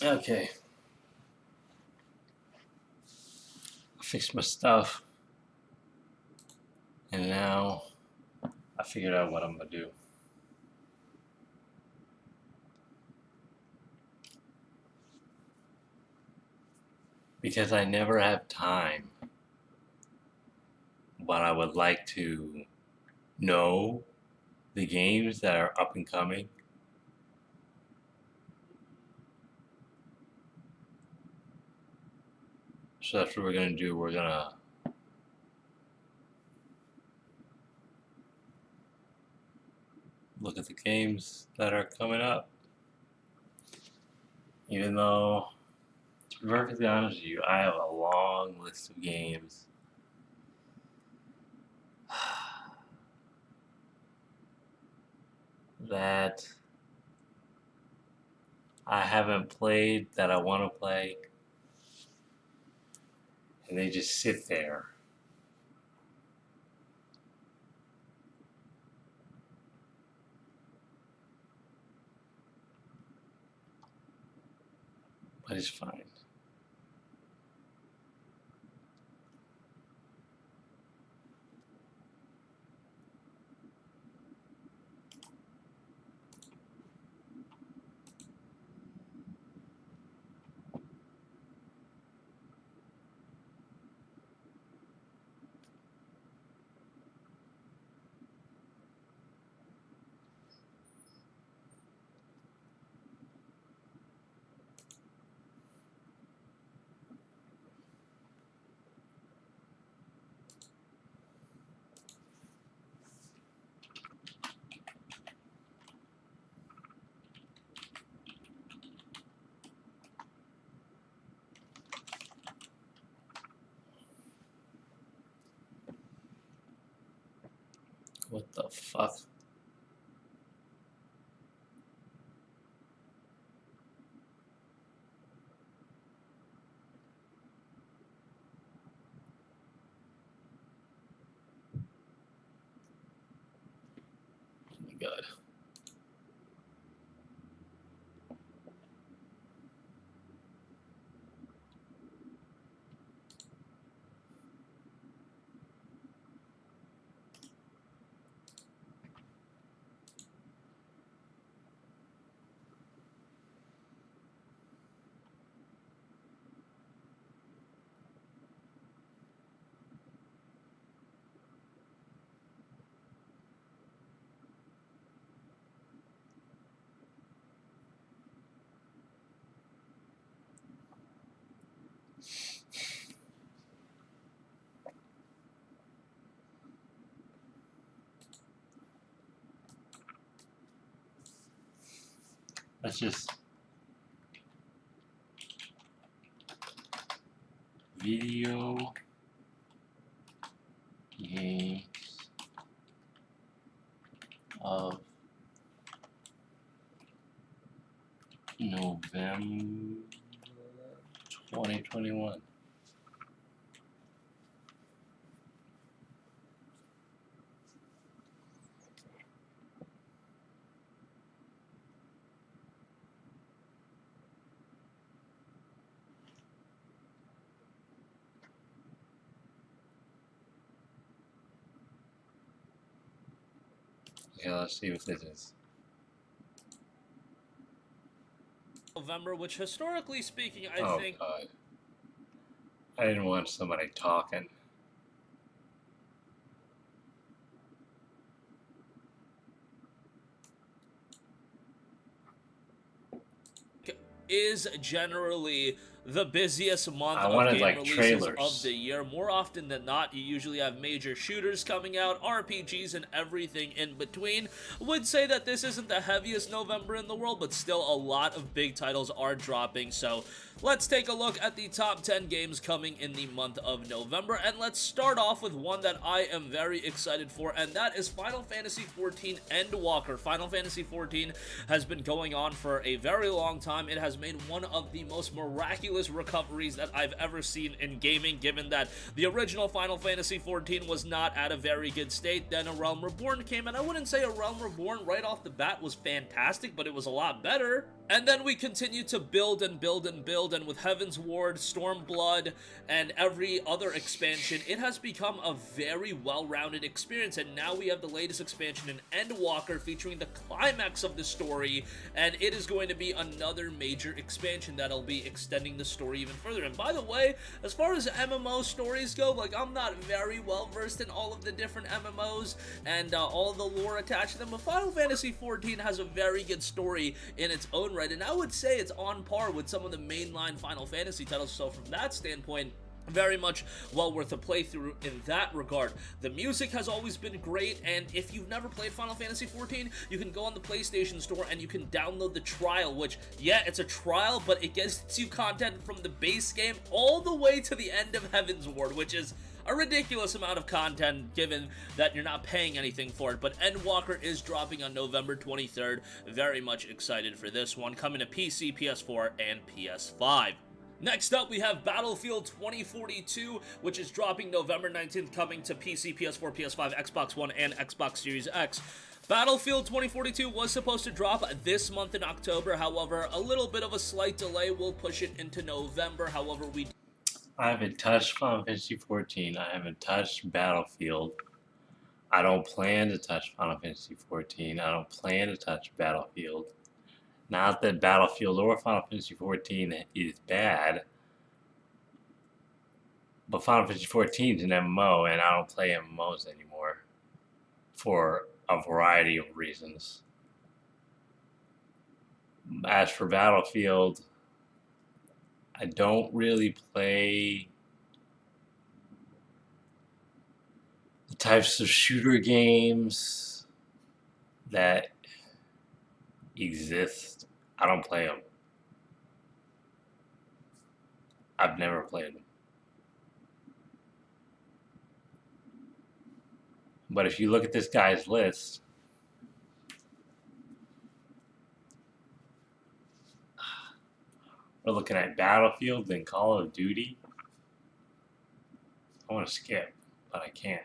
Okay. I fixed my stuff. And now I figured out what I'm going to do. Because I never have time, but I would like to know the games that are up and coming. So that's what we're going to do. We're going to look at the games that are coming up. Even though, to be perfectly honest with you, I have a long list of games that I haven't played that I want to play, and they just sit there. But it's fine. What the fuck? Oh my god. That's just video games of November 2021. Okay, let's see what this is. November, which historically speaking, I think. Oh god. I didn't want somebody talking. Is generally the busiest month I of wanted game like releases of trailers. the year. More often than not, you usually have major shooters coming out, RPGs, and everything in between. Would say that this isn't the heaviest November in the world, but still a lot of big titles are dropping. So let's take a look at the top 10 games coming in the month of November, and let's start off with one that I am very excited for, and that is Final Fantasy XIV Endwalker. Final Fantasy XIV has been going on for a very long time. It has made one of the most miraculous ridiculous recoveries that I've ever seen in gaming, given that the original Final Fantasy XIV was not at a very good state. Then A Realm Reborn came, and I wouldn't say A Realm Reborn right off the bat was fantastic, but it was a lot better. And then we continue to build and build and build, and with Heaven's Ward, Stormblood, and every other expansion, it has become a very well-rounded experience, and now we have the latest expansion in Endwalker featuring the climax of the story, and it is going to be another major expansion that'll be extending the story even further. And by the way, as far as MMO stories go, like, I'm not very well versed in all of the different MMOs and all the lore attached to them, but Final Fantasy XIV has a very good story in its own right, and I would say it's on par with some of the mainline Final Fantasy titles, so from that standpoint, very much well worth a playthrough in that regard. The music has always been great, and if you've never played Final Fantasy XIV, you can go on the PlayStation Store and you can download the trial, which, yeah, it's a trial, but it gets you content from the base game all the way to the end of Heaven's Ward, which is a ridiculous amount of content given that you're not paying anything for it. But Endwalker is dropping on November 23rd. Very much excited for this one, coming to PC, PS4, and PS5. Next up, we have Battlefield 2042, which is dropping November 19th, coming to PC, PS4, PS5, Xbox One, and Xbox Series X. Battlefield 2042 was supposed to drop this month in October, however, a little bit of a slight delay will push it into November. However, I haven't touched Final Fantasy XIV. I haven't touched Battlefield. I don't plan to touch Final Fantasy XIV. I don't plan to touch Battlefield. Not that Battlefield or Final Fantasy XIV is bad, but Final Fantasy XIV is an MMO, and I don't play MMOs anymore for a variety of reasons. As for Battlefield, I don't really play the types of shooter games that exist. I don't play them. I've never played them. But if you look at this guy's list, we're looking at Battlefield and Call of Duty. I want to skip, but I can't.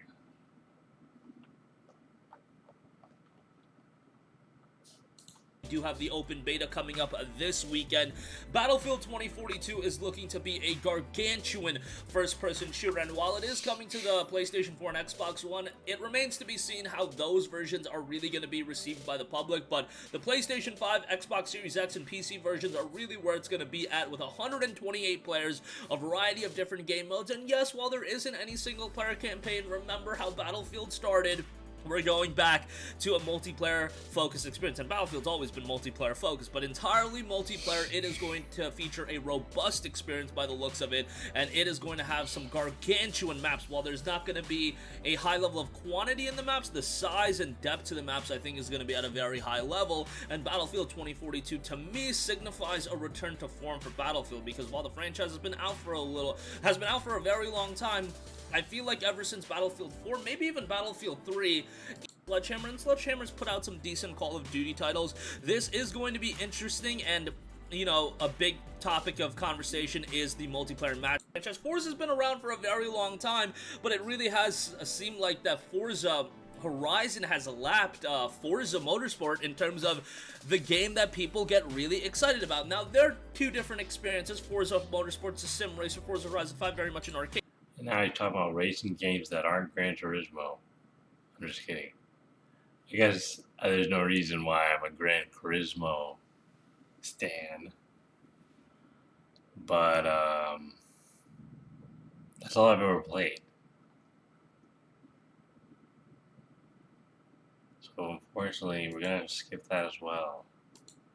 do have the open beta coming up this weekend. Battlefield 2042 is looking to be a gargantuan first-person shooter, and while it is coming to the PlayStation 4 and Xbox One, it remains to be seen how those versions are really going to be received by the public. But the PlayStation 5, Xbox Series X, and PC versions are really where it's going to be at, with 128 players, a variety of different game modes, and yes, while there isn't any single-player campaign, remember how Battlefield started. We're going back to a multiplayer-focused experience, and Battlefield's always been multiplayer-focused, but entirely multiplayer. It is going to feature a robust experience by the looks of it, and it is going to have some gargantuan maps. While there's not going to be a high level of quantity in the maps, the size and depth to the maps, I think, is going to be at a very high level, and Battlefield 2042, to me, signifies a return to form for Battlefield, because while the franchise has been out for a very long time, I feel like ever since Battlefield 4, maybe even Battlefield 3, Sledgehammer's put out some decent Call of Duty titles. This is going to be interesting, and, you know, a big topic of conversation is the multiplayer match. Forza's been around for a very long time, but it really has seemed like that Forza Horizon has lapped Forza Motorsport in terms of the game that people get really excited about. Now, they're two different experiences. Forza Motorsport's a sim racer, Forza Horizon 5 very much an arcade. And now you're talking about racing games that aren't Gran Turismo. I'm just kidding. I guess there's no reason why I'm a Gran Turismo stan. But, that's all I've ever played. So, unfortunately, we're going to skip that as well.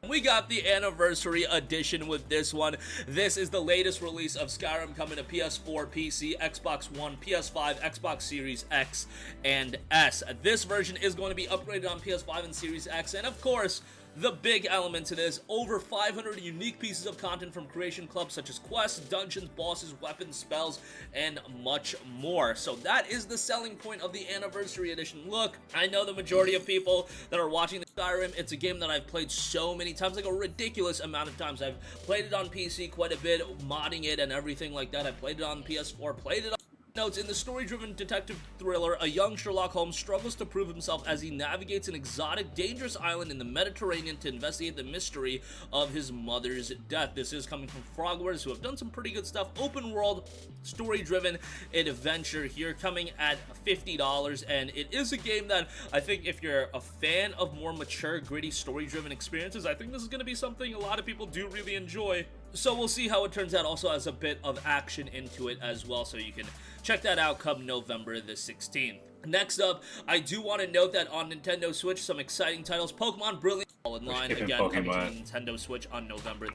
We got the anniversary edition with this one. This is the latest release of Skyrim, coming to PS4, PC, Xbox One, PS5, Xbox Series X, and S. This version is going to be upgraded on PS5 and Series X, and of course, The big element to this, over 500 unique pieces of content from creation clubs such as quests, dungeons, bosses, weapons, spells, and much more. So that is the selling point of the Anniversary Edition. Look, I know the majority of people that are watching the Skyrim, it's a game that I've played so many times, like a ridiculous amount of times. I've played it on PC quite a bit, modding it and everything like that. I played it on PS4, played it on notes. In the story-driven detective thriller, a young Sherlock Holmes struggles to prove himself as he navigates an exotic, dangerous island in the Mediterranean to investigate the mystery of his mother's death. This is coming from Frogwares, who have done some pretty good stuff. Open-world, story-driven adventure here, coming at $50, and it is a game that I think if you're a fan of more mature, gritty, story-driven experiences, I think this is going to be something a lot of people do really enjoy. So we'll see how it turns out. Also has a bit of action into it as well, so you can check that out come November the 16th. Next up, I do want to note that on Nintendo Switch, some exciting titles. Pokemon Brilliant all in line again, coming to the Nintendo Switch on November.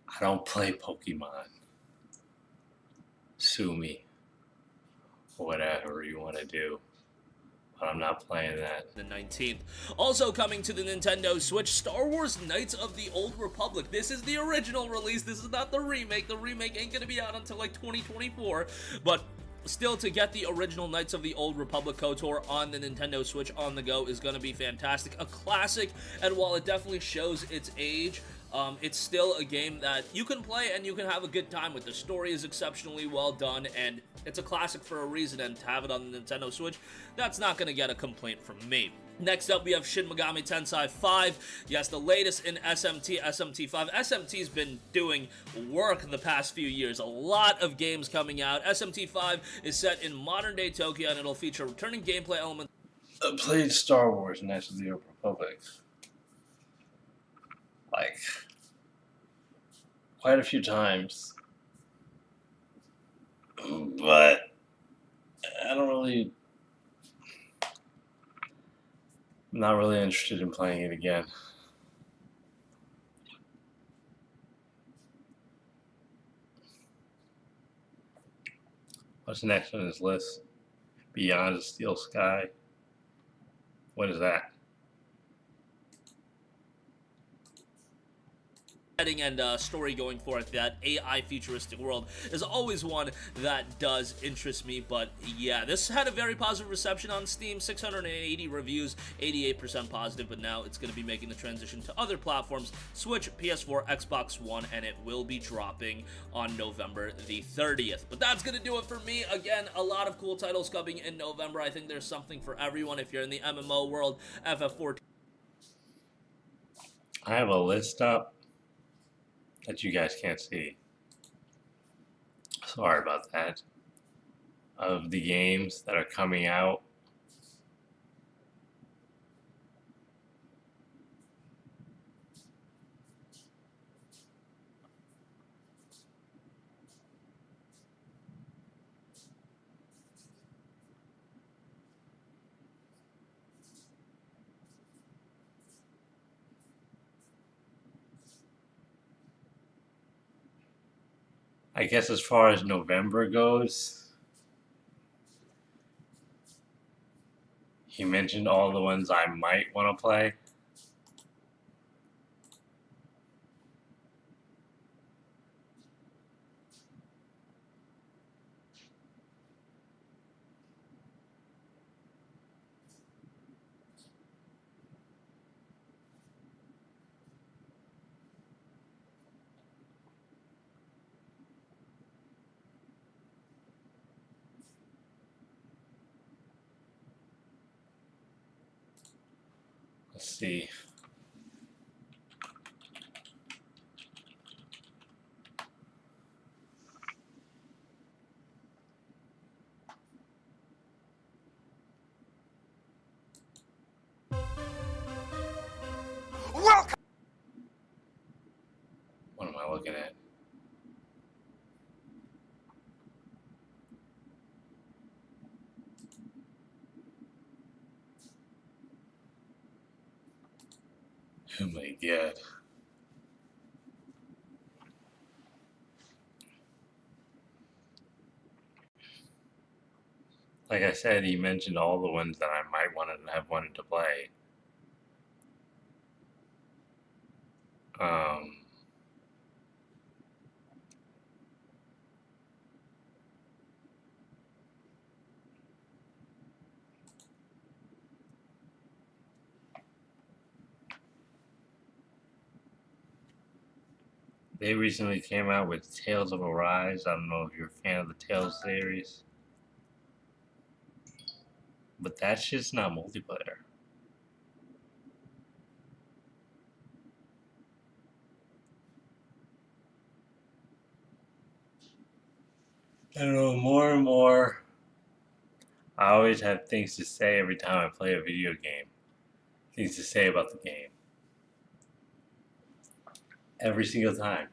I don't play Pokemon. Sue me. Whatever you want to do. But I'm not playing that. The 19th. Also coming to the Nintendo Switch, Star Wars Knights of the Old Republic. This is the original release. This is not the remake. The remake ain't gonna be out until like 2024. But still, to get the original Knights of the Old Republic KOTOR on the Nintendo Switch on the go is gonna be fantastic. A classic, and while it definitely shows its age, it's still a game that you can play and you can have a good time with. The story is exceptionally well done, and it's a classic for a reason, and to have it on the Nintendo Switch, that's not going to get a complaint from me. Next up, we have Shin Megami Tensei 5. Yes, the latest in SMT5. SMT's been doing work the past few years. A lot of games coming out. SMT5 is set in modern-day Tokyo, and it'll feature returning gameplay elements. I played Star Wars Knights of the Old Republic. Like, quite a few times. But I don't really... I'm not really interested in playing it again. What's next on this list? Beyond the Steel Sky. What is that? And story going forth, that AI futuristic world is always one that does interest me. But yeah, this had a very positive reception on Steam, 680 reviews, 88% positive, but now it's going to be making the transition to other platforms, Switch, PS4, Xbox One, and it will be dropping on November the 30th. But that's going to do it for me. Again, a lot of cool titles coming in November. I think there's something for everyone if you're in the MMO world. FF14. I have a list up that you guys can't see. Sorry about that. Of the games that are coming out. I guess as far as November goes, he mentioned all the ones I might want to play. Let's see. Welcome. What am I looking at? Oh my god. Like I said, he mentioned all the ones that I might want to have wanted to play. Um, they recently came out with Tales of Arise. I don't know if you're a fan of the Tales series, but that's just not multiplayer. I don't know, more and more, I always have things to say every time I play a video game. Things to say about the game. Every single time.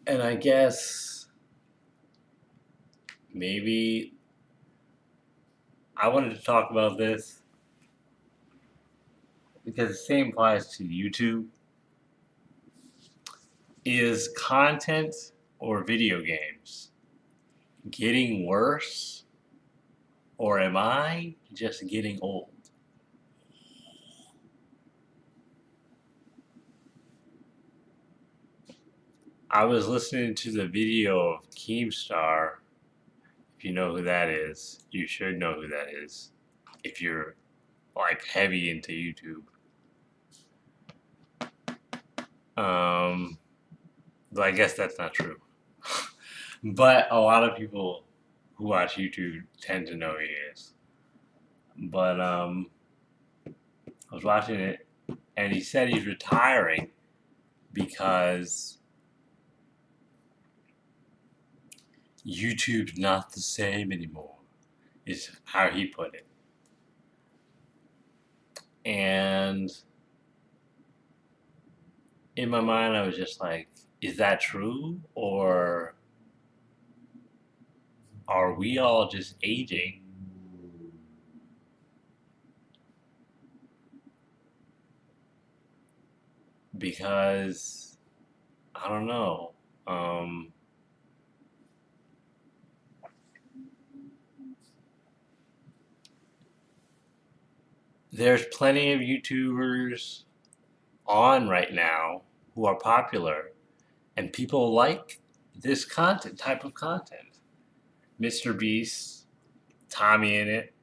And I guess maybe I wanted to talk about this because the same applies to YouTube. Is content or video games getting worse, or am I just getting old? I was listening to the video of Keemstar. If you know who that is, you should know who that is. If you're like heavy into YouTube. But I guess that's not true. But a lot of people who watch YouTube tend to know who he is. But I was watching it, and he said he's retiring because YouTube's not the same anymore, is how he put it. And in my mind, I was just like, is that true? Or are we all just aging? Because, I don't know. There's plenty of YouTubers on right now who are popular, and people like this content, type of content. Mr. Beast, Tommy in it,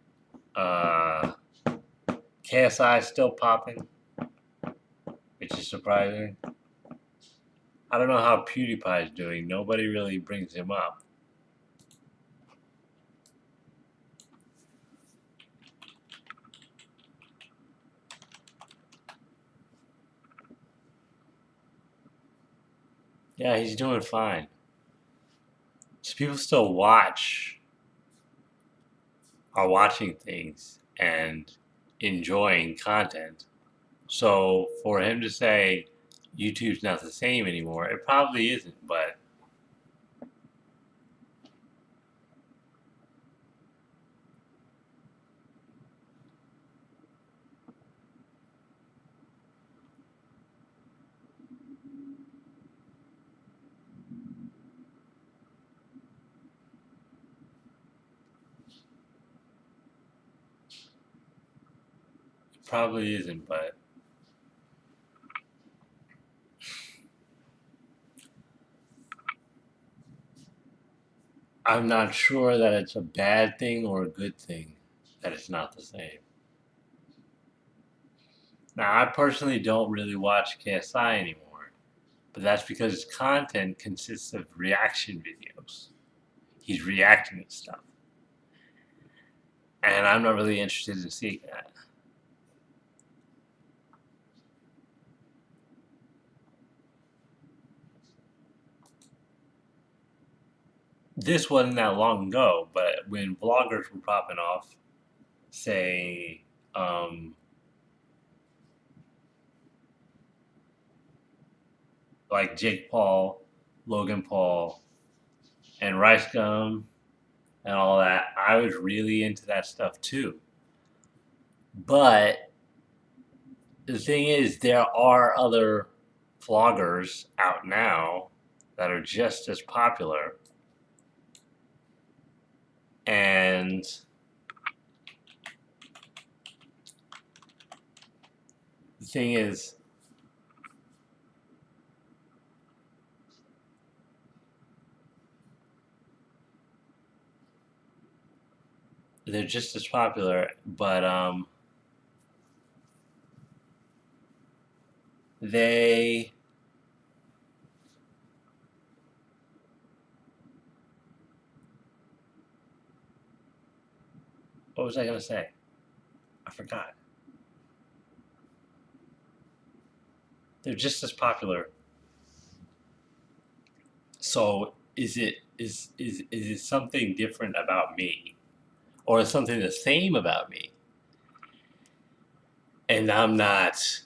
KSI still popping, which is surprising. I don't know how PewDiePie's doing. Nobody really brings him up. Yeah, he's doing fine. So people still are watching things and enjoying content. So for him to say YouTube's not the same anymore, it probably isn't, but it probably isn't, but I'm not sure that it's a bad thing or a good thing that it's not the same. Now, I personally don't really watch KSI anymore, but that's because his content consists of reaction videos. He's reacting to stuff. And I'm not really interested in seeing that. This wasn't that long ago, but when bloggers were popping off, say, like Jake Paul, Logan Paul, and Rice Gum, and all that, I was really into that stuff too. But the thing is, there are other vloggers out now that are just as popular. And the thing is, they're just as popular, but they what was I gonna say? I forgot. They're just as popular. So is it something different about me, or something the same about me, and I'm not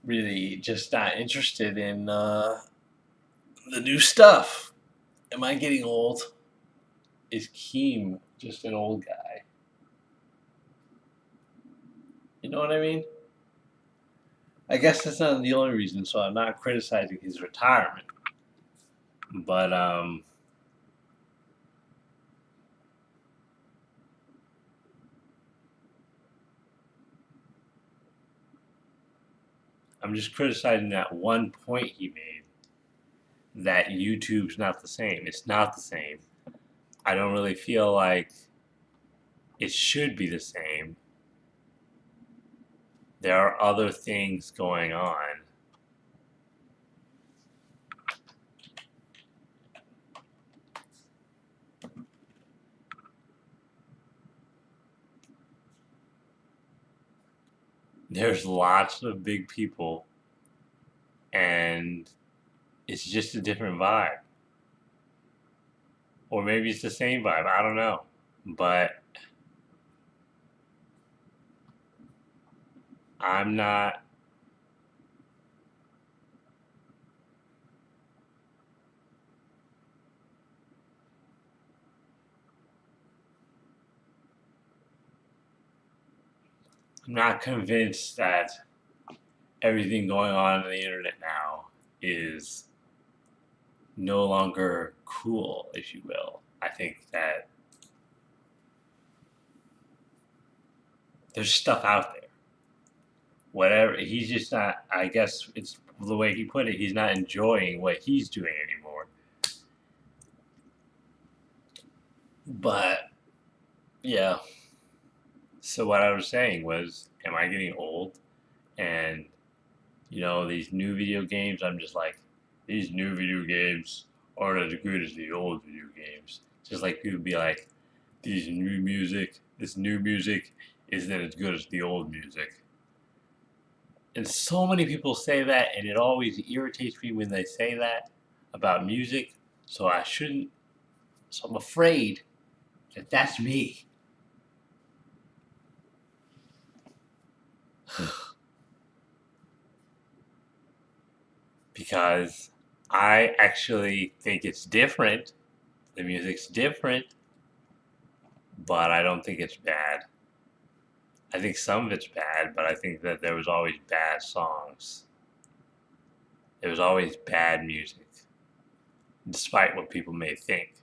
really just not interested in the new stuff? Am I getting old? Is Keem just an old guy? You know what I mean? I guess that's not the only reason, so I'm not criticizing his retirement. But I'm just criticizing that one point he made, that YouTube's not the same. It's not the same. I don't really feel like it should be the same. There are other things going on. There's lots of big people, and it's just a different vibe. Or maybe it's the same vibe. I don't know. But I'm not. I'm not convinced that everything going on the internet now is no longer cool, if you will. I think that there's stuff out there. Whatever, he's just not, I guess it's the way he put it, he's not enjoying what he's doing anymore. But, yeah. So, what I was saying was, am I getting old? And, these new video games, I'm just like, these new video games aren't as good as the old video games. Just like people be like, this new music isn't as good as the old music. And so many people say that, and it always irritates me when they say that about music. So I shouldn't. So I'm afraid that that's me. Because I actually think it's different. The music's different, but I don't think it's bad. I think some of it's bad, but I think that there was always bad songs. There was always bad music, despite what people may think.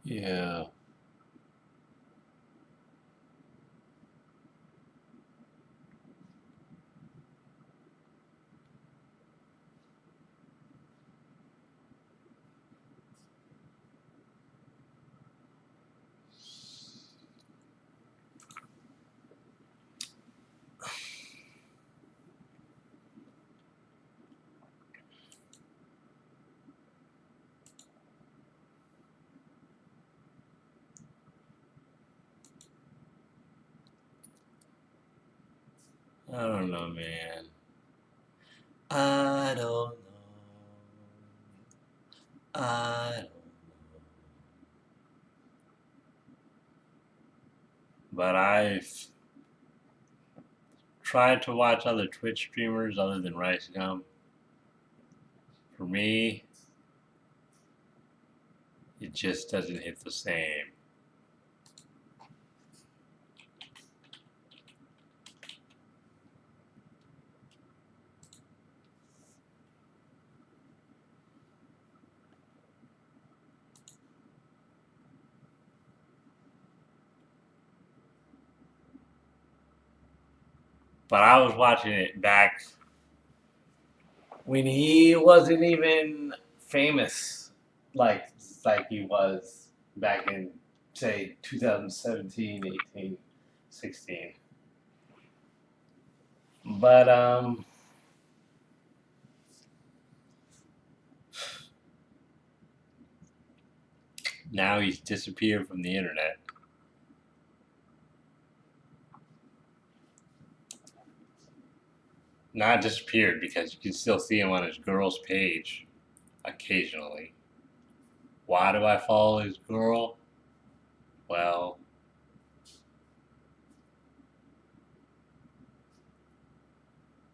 Yeah. I don't know, man. I don't know. I don't know. But I've tried to watch other Twitch streamers other than Rice Gum. For me, it just doesn't hit the same. But I was watching it back when he wasn't even famous like he was back in, say, 2017, 18, 16. But now he's disappeared from the internet. Not disappeared, because you can still see him on his girl's page occasionally. Why do I follow his girl? Well,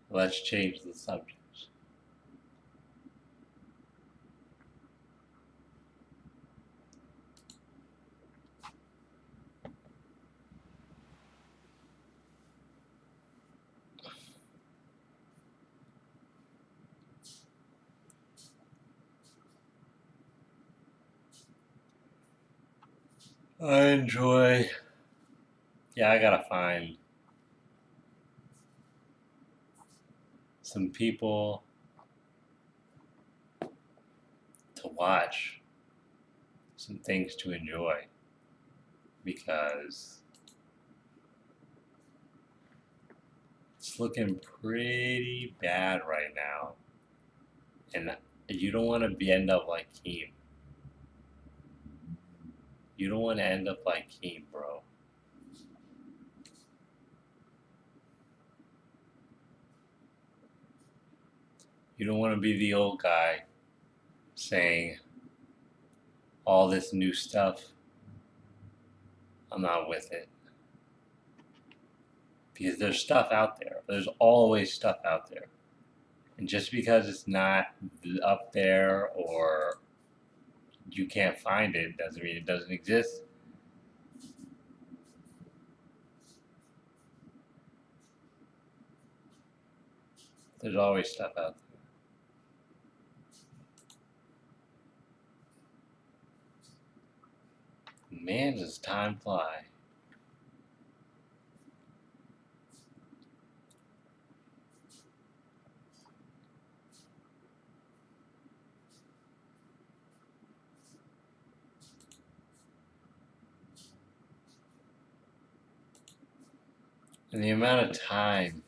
let's change the subject. I enjoy. Yeah, I gotta find some people to watch, some things to enjoy, because it's looking pretty bad right now. And you don't want to end up like Keem. You don't want to end up like Keem, bro. You don't want to be the old guy saying all this new stuff. I'm not with it. Because there's stuff out there. There's always stuff out there. And just because it's not up there or you can't find it doesn't mean it doesn't exist. There's always stuff out there. Man, does time fly. And the amount of time.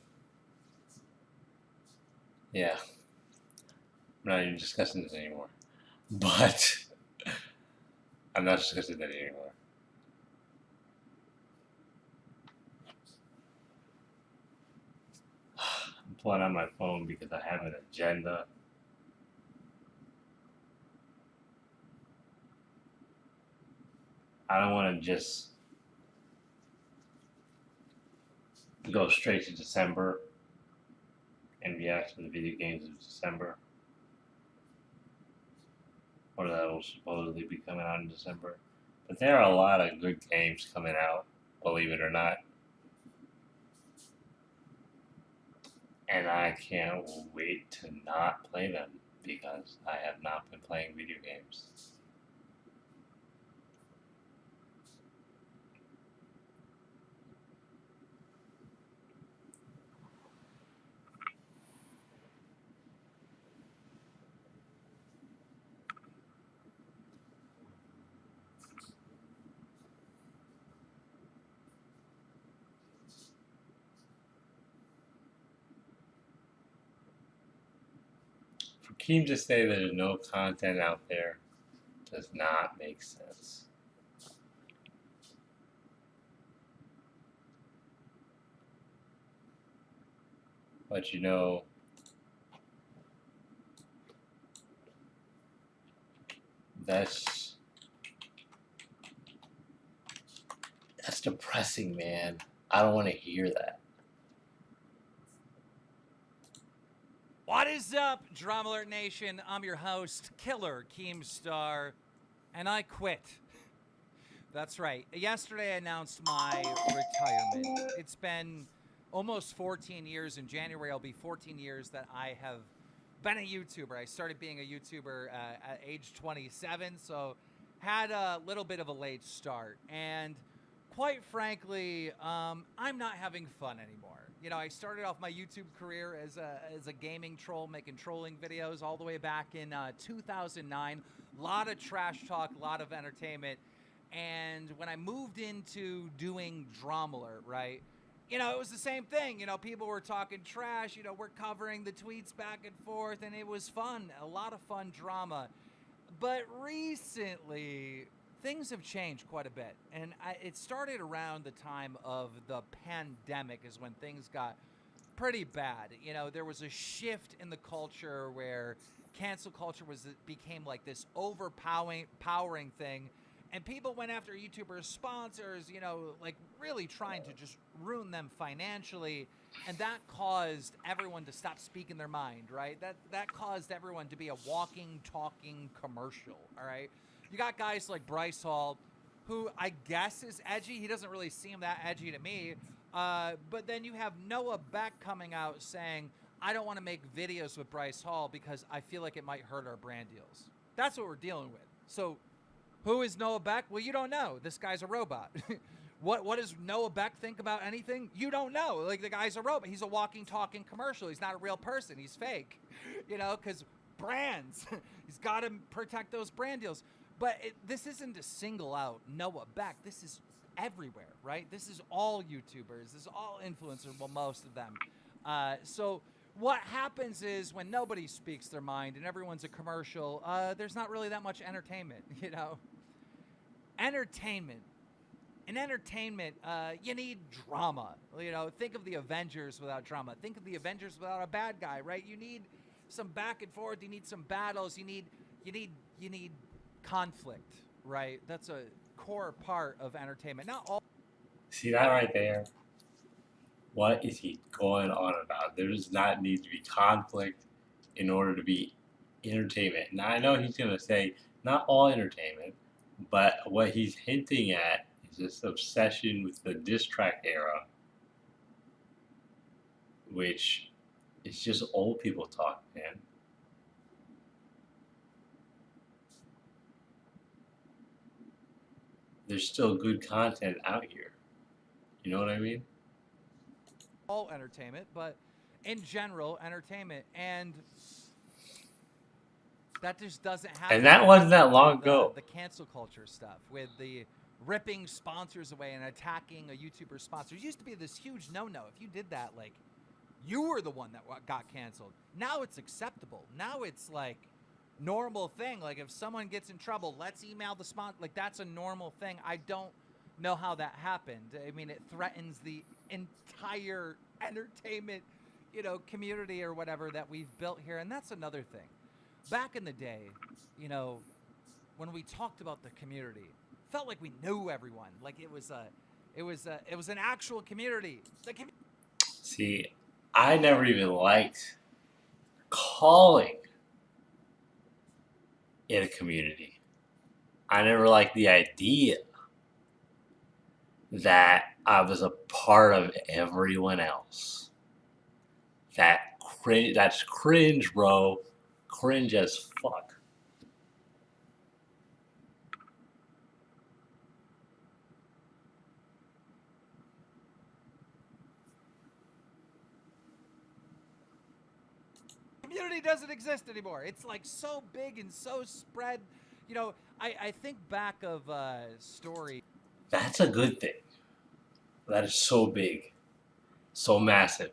Yeah. I'm not even discussing this anymore. But I'm not discussing that anymore. I'm pulling out my phone because I have an agenda. I don't want to just go straight to December and react to the video games of December. Or that will supposedly be coming out in December. But there are a lot of good games coming out, believe it or not. And I can't wait to not play them because I have not been playing video games. For Keem to say there's no content out there does not make sense. But you know, that's depressing, man. I don't want to hear that. What is up, Drama Alert Nation? I'm your host, Killer Keemstar, and I quit. That's right. Yesterday I announced my retirement. It's been almost 14 years. In January, it'll be 14 years that I have been a YouTuber. I started being a YouTuber at age 27, so had a little bit of a late start. And quite frankly, I'm not having fun anymore. You know, I started off my YouTube career as a gaming troll, making trolling videos all the way back in 2009. A lot of trash talk, a lot of entertainment. And when I moved into doing Drama Alert, right, you know, it was the same thing. You know, people were talking trash. You know, we're covering the tweets back and forth, and it was fun. A lot of fun drama. But recently, things have changed quite a bit. And it started around the time of the pandemic is when things got pretty bad. You know, there was a shift in the culture where cancel culture became like this overpowering thing. And people went after YouTubers, sponsors, you know, like really trying to just ruin them financially. And that caused everyone to stop speaking their mind, right? That caused everyone to be a walking, talking commercial, all right? You got guys like Bryce Hall, who I guess is edgy. He doesn't really seem that edgy to me. But then you have Noah Beck coming out saying, I don't want to make videos with Bryce Hall because I feel like it might hurt our brand deals. That's what we're dealing with. So who is Noah Beck? Well, you don't know. This guy's a robot. What does Noah Beck think about anything? You don't know. Like, the guy's a robot. He's a walking, talking commercial. He's not a real person. He's fake, you know, because brands. He's got to protect those brand deals. But this isn't to single out Noah Beck. This is everywhere, right? This is all YouTubers. This is all influencers, well, most of them. So what happens is when nobody speaks their mind and everyone's a commercial, there's not really that much entertainment, you know? Entertainment. In entertainment, you need drama. You know, think of the Avengers without drama. Think of the Avengers without a bad guy, right? You need some back and forth. You need some battles. You need conflict, right? That's a core part of entertainment. Not all. See that right there? What is he going on about? There does not need to be conflict in order to be entertainment. Now, I know he's going to say not all entertainment, but what he's hinting at is this obsession with the diss track era, which is just old people talk, man. There's still good content out here. You know what I mean? All entertainment, but in general, entertainment. And that just doesn't happen. And that wasn't that long ago. The cancel culture stuff with the ripping sponsors away and attacking a YouTuber sponsor. It used to be this huge no-no. If you did that, like, you were the one that got canceled. Now it's acceptable. Now it's like normal thing. Like, if someone gets in trouble, let's email the sponsor. Like, that's a normal thing. I don't know how that happened. I mean, it threatens the entire entertainment, you know, community or whatever that we've built here. And that's another thing. Back in the day, you know, when we talked about the community, felt like we knew everyone. Like it was an actual community. See, I never even liked calling it a community. I never liked the idea that I was a part of everyone else. That's cringe, bro. Cringe as fuck. Community doesn't exist anymore. It's like so big and so spread. You know, I think back of story. That's a good thing. That is so big, so massive.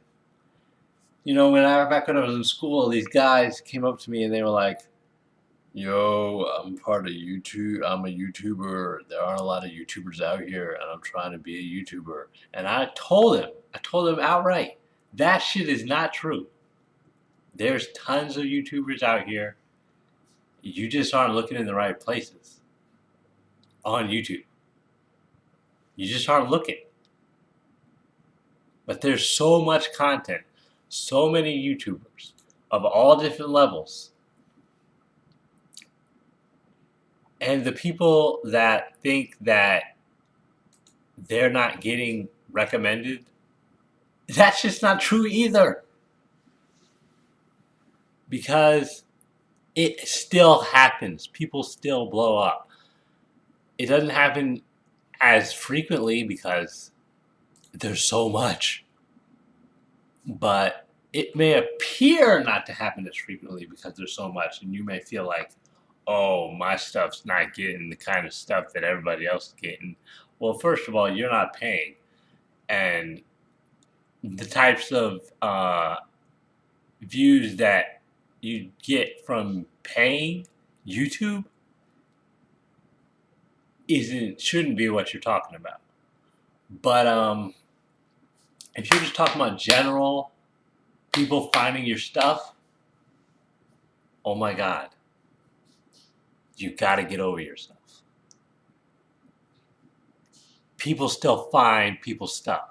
You know, back when I was in school, these guys came up to me and they were like, yo, I'm part of YouTube. I'm a YouTuber. There aren't a lot of YouTubers out here, and I'm trying to be a YouTuber. And I told them outright, that shit is not true. There's tons of YouTubers out here. You just aren't looking in the right places on YouTube. You just aren't looking. But there's so much content, so many YouTubers of all different levels. And the people that think that they're not getting recommended, that's just not true either. Because it still happens. People still blow up. It doesn't happen as frequently because there's so much. but it may appear not to happen as frequently because there's so much, and you may feel like, oh, my stuff's not getting the kind of stuff that everybody else is getting. Well, first of all, you're not paying, and the types of views that you get from paying YouTube shouldn't be what you're talking about. But if you're just talking about general people finding your stuff, oh my God, you got to get over yourself. People still find people's stuff.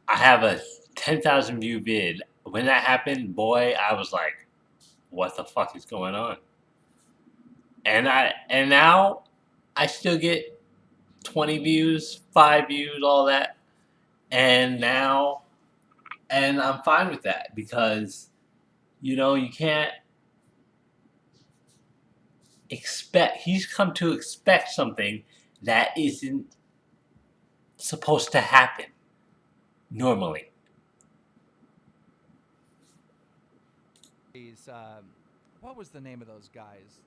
I have a 10,000 view vid. When that happened, boy, I was like, what the fuck is going on? And now I still get 20 views, 5 views, all that. And I'm fine with that because, you can't he's come to expect something that isn't supposed to happen normally. What was the name of those guys?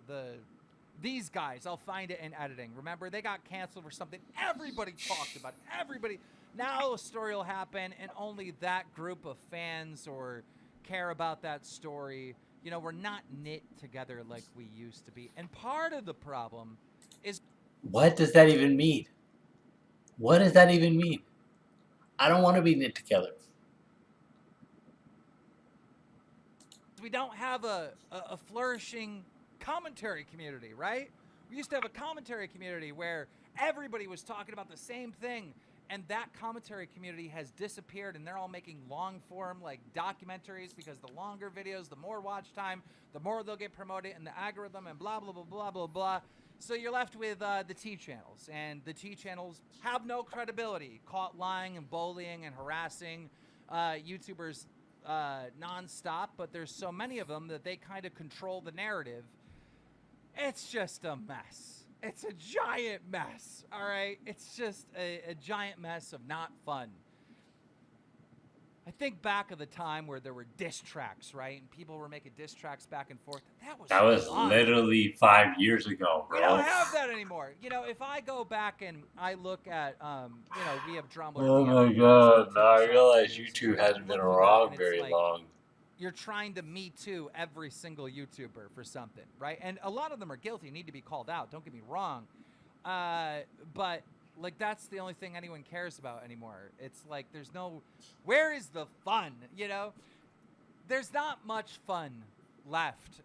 These guys, I'll find it in editing. Remember, they got canceled for something everybody talked about. Everybody. Now a story will happen, and only that group of fans or care about that story. We're not knit together like we used to be. And part of the problem is... What does that even mean? What does that even mean? I don't want to be knit together. We don't have a flourishing commentary community, right? We used to have a commentary community where everybody was talking about the same thing, and that commentary community has disappeared, and they're all making long form like documentaries because the longer videos, the more watch time, the more they'll get promoted in the algorithm and blah, blah, blah, blah, blah, blah. So you're left with the T channels, and the T channels have no credibility, caught lying and bullying and harassing YouTubers nonstop, but there's so many of them that they kind of control the narrative. It's just a mess. It's a giant mess, all right? It's just a giant mess of not fun. I think back of the time where there were diss tracks, right? And people were making diss tracks back and forth. That was fun. Literally 5 years ago, bro. We don't have that anymore. If I go back and I look at, we have Drummler. Oh my God! Now I realize YouTube hasn't been around very long. You're trying to Me Too every single YouTuber for something, right? And a lot of them are guilty, need to be called out. Don't get me wrong. But that's the only thing anyone cares about anymore. It's like where is the fun? There's not much fun left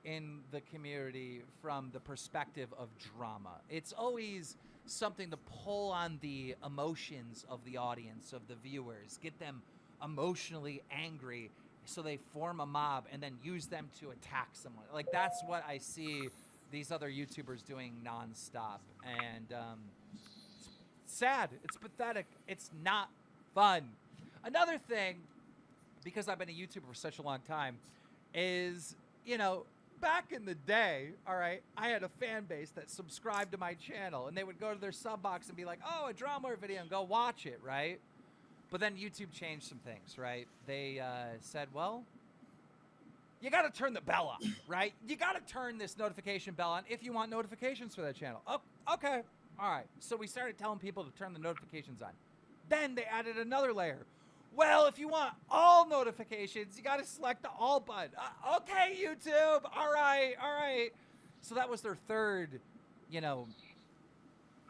in the community from the perspective of drama. It's always something to pull on the emotions of the audience, of the viewers, get them emotionally angry so they form a mob and then use them to attack someone. That's what I see these other YouTubers doing nonstop. And it's sad. It's pathetic. It's not fun. Another thing, because I've been a YouTuber for such a long time, is, back in the day, all right, I had a fan base that subscribed to my channel, and they would go to their sub box and be like, oh, a Drummler video, and go watch it, right? But then YouTube changed some things, right? They said, well, you got to turn the bell on, right? You got to turn this notification bell on if you want notifications for that channel. Oh, okay. All right. So we started telling people to turn the notifications on. Then they added another layer. Well, if you want all notifications, you got to select the all button. Okay, YouTube. All right. All right. So that was their third,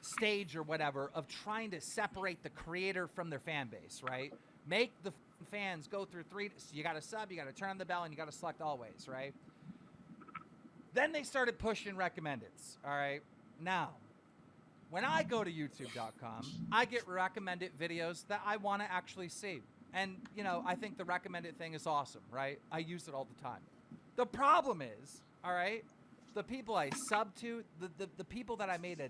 stage or whatever of trying to separate the creator from their fan base, right? Make the fans go through so you got to sub, you got to turn on the bell, and you got to select always, right? Then they started pushing recommendeds, all right? Now, when I go to youtube.com, I get recommended videos that I want to actually see. And, I think the recommended thing is awesome, right? I use it all the time. The problem is, all right, the people I sub to, the people that I made a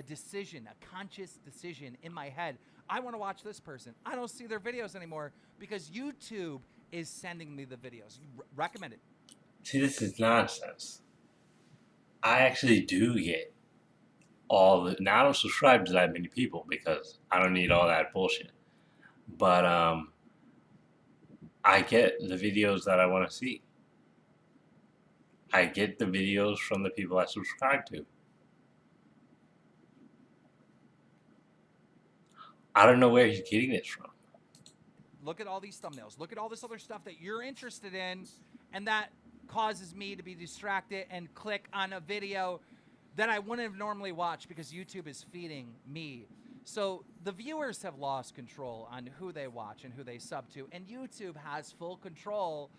decision, a conscious decision in my head. I want to watch this person. I don't see their videos anymore because YouTube is sending me the videos. Recommend it. See, this is nonsense. I actually do get now I don't subscribe to that many people because I don't need all that bullshit. But I get the videos that I want to see. I get the videos from the people I subscribe to. I don't know where he's getting this from. Look at all these thumbnails. Look at all this other stuff that you're interested in, and that causes me to be distracted and click on a video that I wouldn't have normally watched because YouTube is feeding me. So the viewers have lost control on who they watch and who they sub to, and YouTube has full control,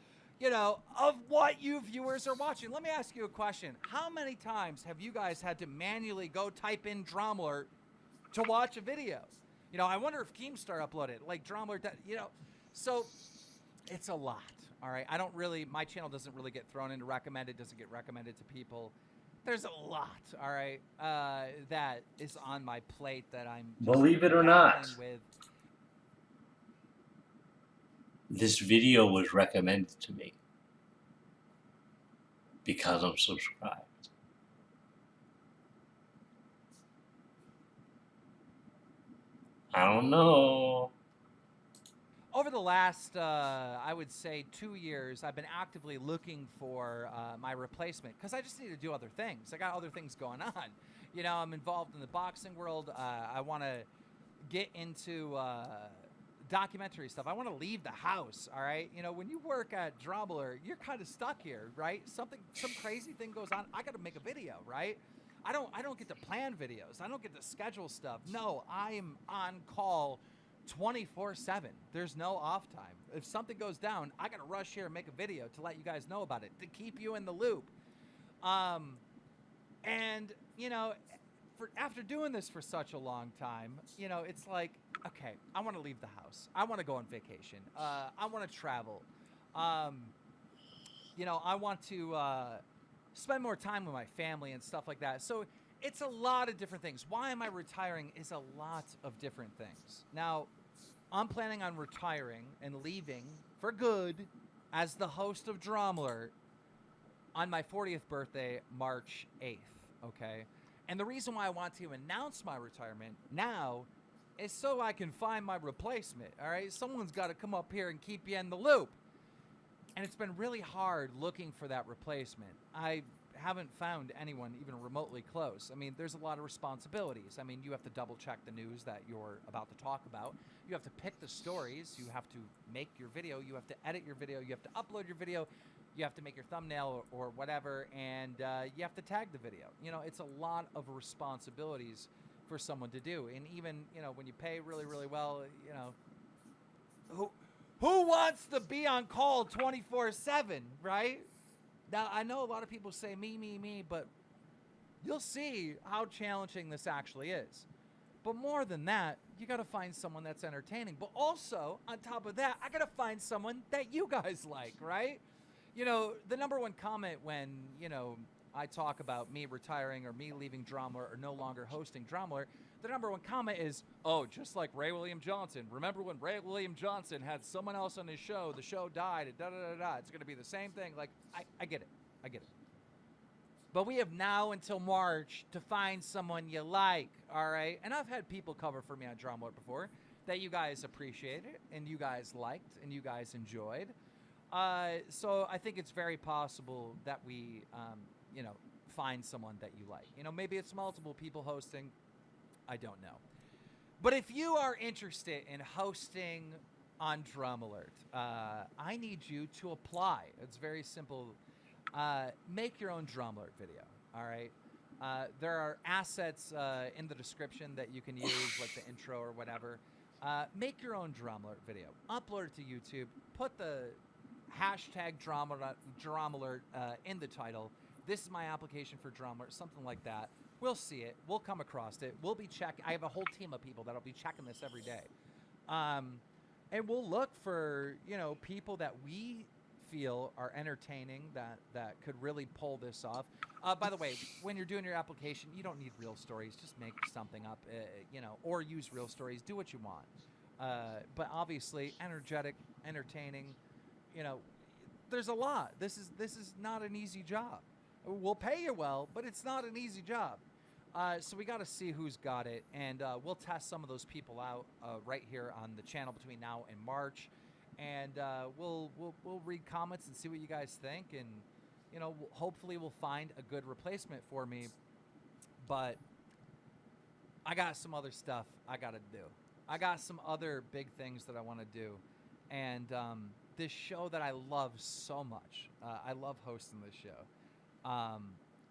of what you viewers are watching. Let me ask you a question. How many times have you guys had to manually go type in Dromler to watch a video? I wonder if Keemstar uploaded, like Dromler, so it's a lot, all right? My channel doesn't really get thrown into recommended, doesn't get recommended to people. There's a lot, all right, that is on my plate that I'm just Believe it or not, with. this video was recommended to me because I'm subscribed. I don't know. Over the last, I would say 2 years, I've been actively looking for my replacement because I just need to do other things. I got other things going on. I'm involved in the boxing world. I want to get into documentary stuff. I want to leave the house, all right? When you work at Dromler, you're kind of stuck here, right? Some crazy thing goes on. I got to make a video, right? I don't get to plan videos. I don't get to schedule stuff. No, I am on call 24/7. There's no off time. If something goes down, I got to rush here and make a video to let you guys know about it, to keep you in the loop. And, after doing this for such a long time, it's like, okay, I want to leave the house. I want to go on vacation. I want to travel. I want to spend more time with my family and stuff like that. So it's a lot of different things. Why am I retiring is a lot of different things. Now, I'm planning on retiring and leaving for good as the host of Dromler on my 40th birthday, March 8th, okay? And the reason why I want to announce my retirement now is so I can find my replacement, all right? Someone's got to come up here and keep you in the loop. And it's been really hard looking for that replacement. I haven't found anyone even remotely close. I mean, there's a lot of responsibilities. I mean, you have to double check the news that you're about to talk about. You have to pick the stories. You have to make your video. You have to edit your video. You have to upload your video. You have to make your thumbnail or whatever. And you have to tag the video. It's a lot of responsibilities for someone to do. And even, when you pay really, really well, who wants to be on call 24/7, right? Now, I know a lot of people say me, but you'll see how challenging this actually is. But more than that, you got to find someone that's entertaining. But also, on top of that, I got to find someone that you guys like, right? The number one comment when, I talk about me retiring or me leaving Dromler or no longer hosting Dromler, the number one comment is, oh, just like Ray William Johnson. Remember when Ray William Johnson had someone else on his show, the show died, and da-da-da-da. It's going to be the same thing. Like, I get it. I get it. But we have now until March to find someone you like, all right? And I've had people cover for me on Dromler before that you guys appreciated and you guys liked and you guys enjoyed. So I think it's very possible that we, find someone that you like. Maybe it's multiple people hosting. I don't know. But if you are interested in hosting on Dromler, I need you to apply. It's very simple. Make your own Dromler video, all right? There are assets in the description that you can use, like the intro or whatever. Make your own Dromler video. Upload it to YouTube. Put the hashtag Dromler in the title. This is my application for Dromler, something like that. We'll see it. We'll come across it. We'll be checking. I have a whole team of people that'll be checking this every day. And we'll look for, people that we feel are entertaining, that could really pull this off. By the way, when you're doing your application, you don't need real stories. Just make something up, or use real stories. Do what you want. But obviously, energetic, entertaining, there's a lot. This is not an easy job. We'll pay you well, but it's not an easy job. So we got to see who's got it, and we'll test some of those people out right here on the channel between now and March, and we'll read comments and see what you guys think, and hopefully we'll find a good replacement for me. But I got some other stuff I got to do. I got some other big things that I want to do, and this show that I love so much, I love hosting this show,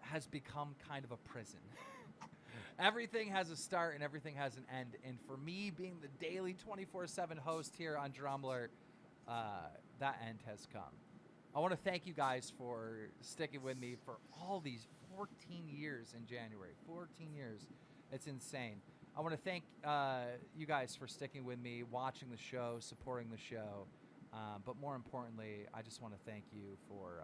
has become kind of a prison. Everything has a start and everything has an end. And for me, being the daily 24/7 host here on Drumler, that end has come. I want to thank you guys for sticking with me for all these 14 years in January. 14 years. It's insane. I want to thank you guys for sticking with me, watching the show, supporting the show. But more importantly, I just want to thank you for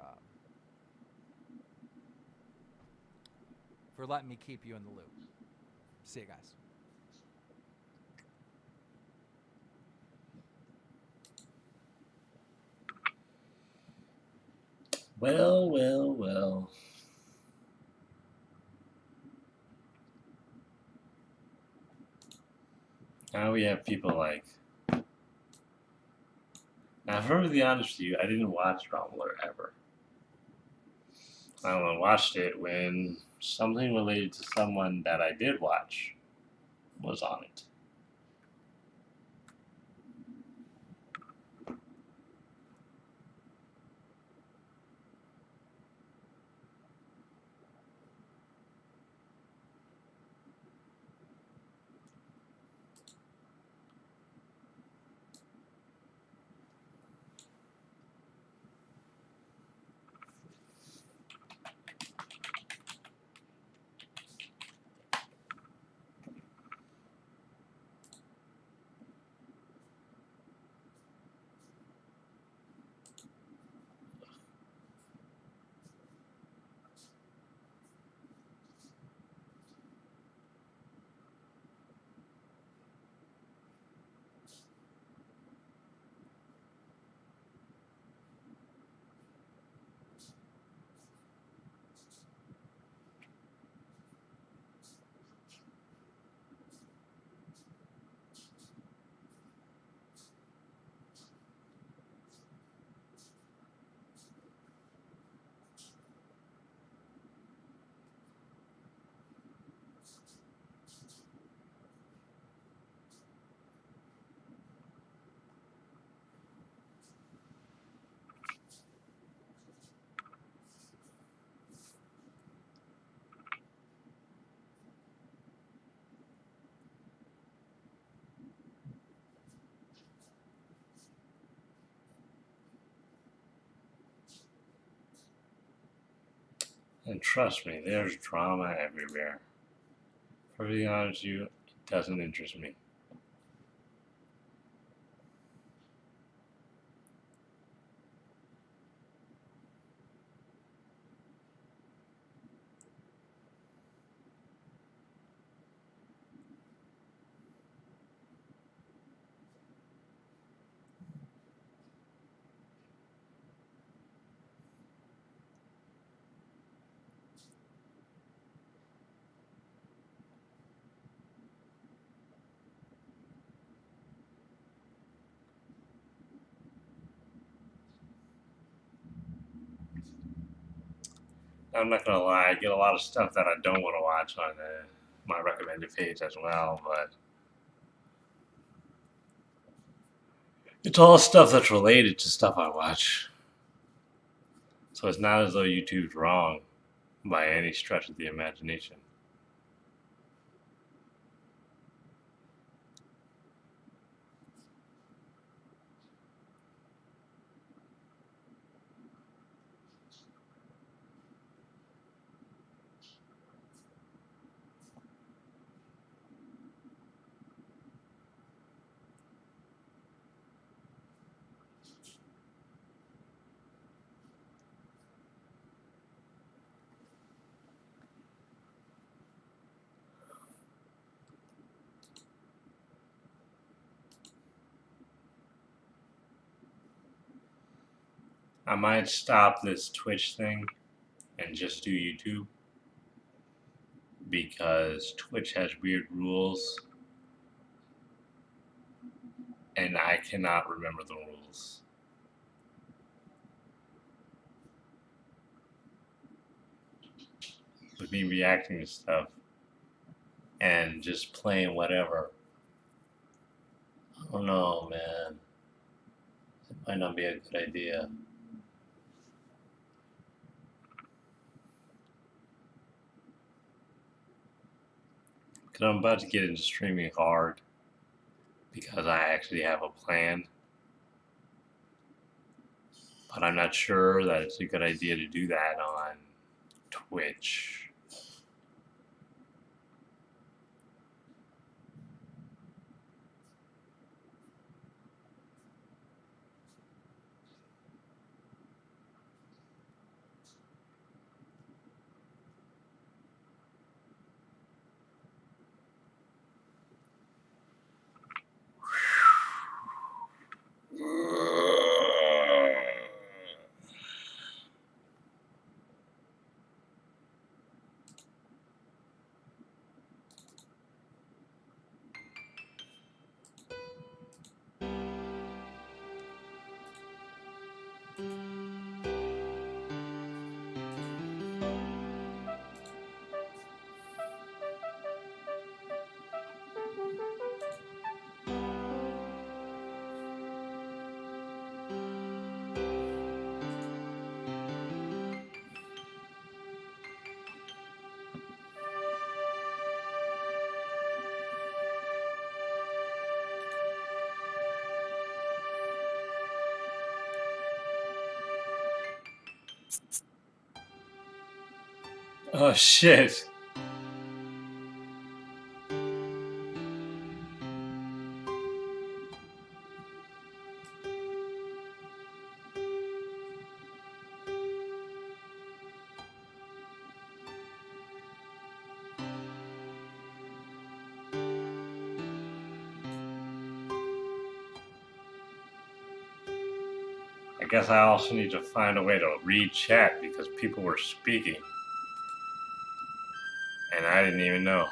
letting me keep you in the loop. See you guys. Well, well, well. Now we have people like... Now, if I'm really honest with you, I didn't watch Rumbler ever. I only watched it when something related to someone that I did watch was on it. And trust me, there's drama everywhere. To be honest with you, it doesn't interest me. I'm not gonna lie, I get a lot of stuff that I don't want to watch on my recommended page as well, but it's all stuff that's related to stuff I watch. So it's not as though YouTube's wrong by any stretch of the imagination. I might stop this Twitch thing and just do YouTube. because Twitch has weird rules and I cannot remember the rules. With me reacting to stuff and just playing whatever. I don't know, man. It might not be a good idea. Because I'm about to get into streaming hard because I actually have a plan. But I'm not sure that it's a good idea to do that on Twitch. Oh shit. I guess I also need to find a way to read chat because people were speaking. And I didn't even know.